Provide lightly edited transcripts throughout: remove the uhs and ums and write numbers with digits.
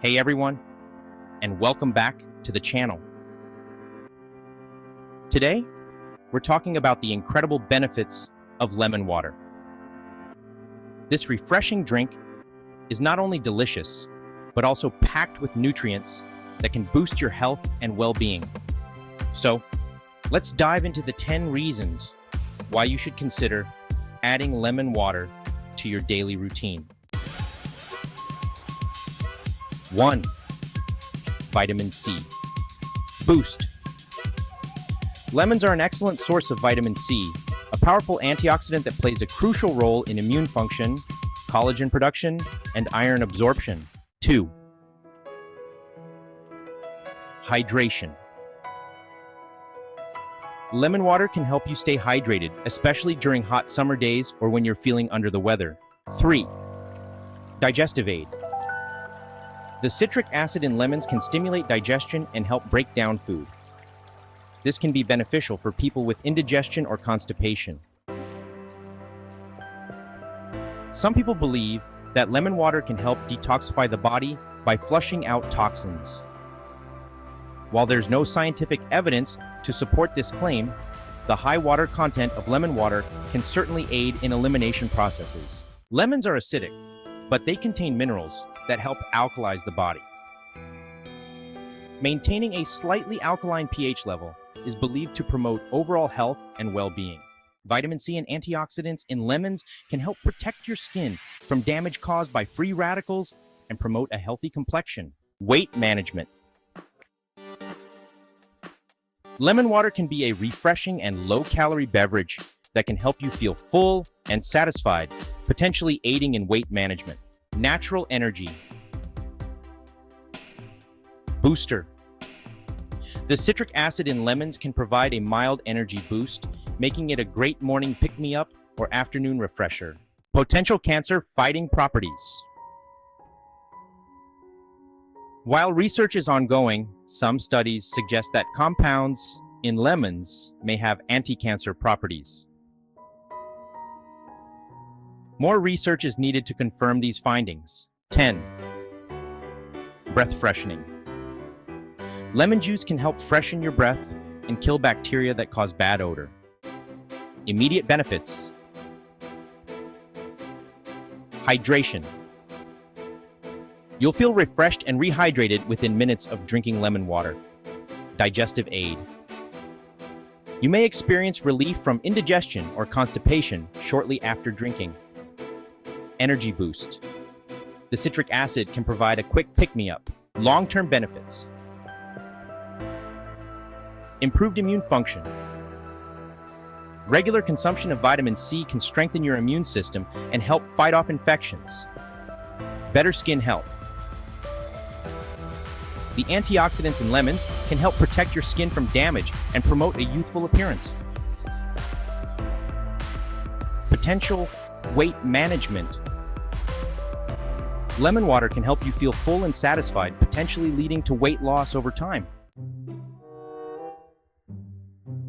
Hey everyone, and welcome back to the channel. Today, we're talking about the incredible benefits of lemon water. This refreshing drink is not only delicious, but also packed with nutrients that can boost your health and well-being. So, let's dive into the 10 reasons why you should consider adding lemon water to your daily routine. 1. Vitamin C. Boost. Lemons are an excellent source of vitamin C, a powerful antioxidant that plays a crucial role in immune function, collagen production, and iron absorption. 2. Hydration. Lemon water can help you stay hydrated, especially during hot summer days or when you're feeling under the weather. 3. Digestive Aid. The citric acid in lemons can stimulate digestion and help break down food. This can be beneficial for people with indigestion or constipation. Some people believe that lemon water can help detoxify the body by flushing out toxins. While there's no scientific evidence to support this claim, the high water content of lemon water can certainly aid in elimination processes. Lemons are acidic, but they contain minerals that help alkalize the body. Maintaining a slightly alkaline pH level is believed to promote overall health and well-being. Vitamin C and antioxidants in lemons can help protect your skin from damage caused by free radicals and promote a healthy complexion. Weight management. Lemon water can be a refreshing and low-calorie beverage that can help you feel full and satisfied, potentially aiding in weight management. Natural energy. Booster. The citric acid in lemons can provide a mild energy boost, making it a great morning pick-me-up or afternoon refresher. Potential cancer-fighting properties. While research is ongoing, some studies suggest that compounds in lemons may have anti-cancer properties. More research is needed to confirm these findings. 10. Breath freshening. Lemon juice can help freshen your breath and kill bacteria that cause bad odor. Immediate benefits. Hydration. You'll feel refreshed and rehydrated within minutes of drinking lemon water. Digestive aid. You may experience relief from indigestion or constipation shortly after drinking. Energy boost. The citric acid can provide a quick pick-me-up. Long-term benefits. Improved immune function. Regular consumption of vitamin C can strengthen your immune system and help fight off infections. Better skin health. The antioxidants in lemons can help protect your skin from damage and promote a youthful appearance. Potential weight management. Lemon water can help you feel full and satisfied, potentially leading to weight loss over time.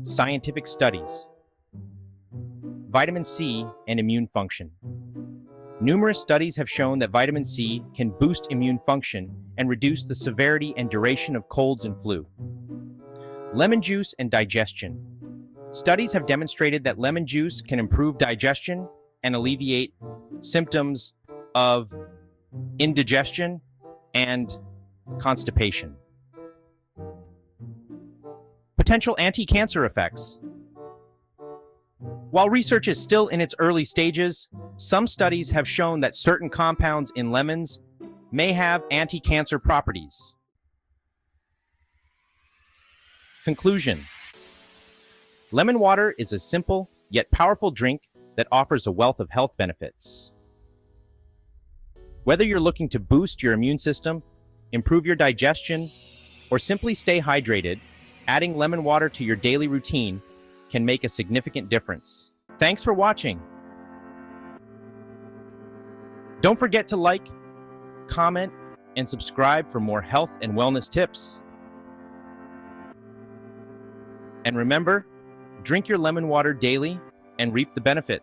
Scientific studies. Vitamin C and immune function. Numerous studies have shown that vitamin C can boost immune function and reduce the severity and duration of colds and flu. Lemon juice and digestion. Studies have demonstrated that lemon juice can improve digestion and alleviate symptoms of indigestion and constipation. Potential anti-cancer effects. While research is still in its early stages, some studies have shown that certain compounds in lemons may have anti-cancer properties. Conclusion. Lemon water is a simple yet powerful drink that offers a wealth of health benefits. Whether you're looking to boost your immune system, improve your digestion, or simply stay hydrated, adding lemon water to your daily routine can make a significant difference. Thanks for watching. Don't forget to like, comment, and subscribe for more health and wellness tips. And remember, drink your lemon water daily and reap the benefit.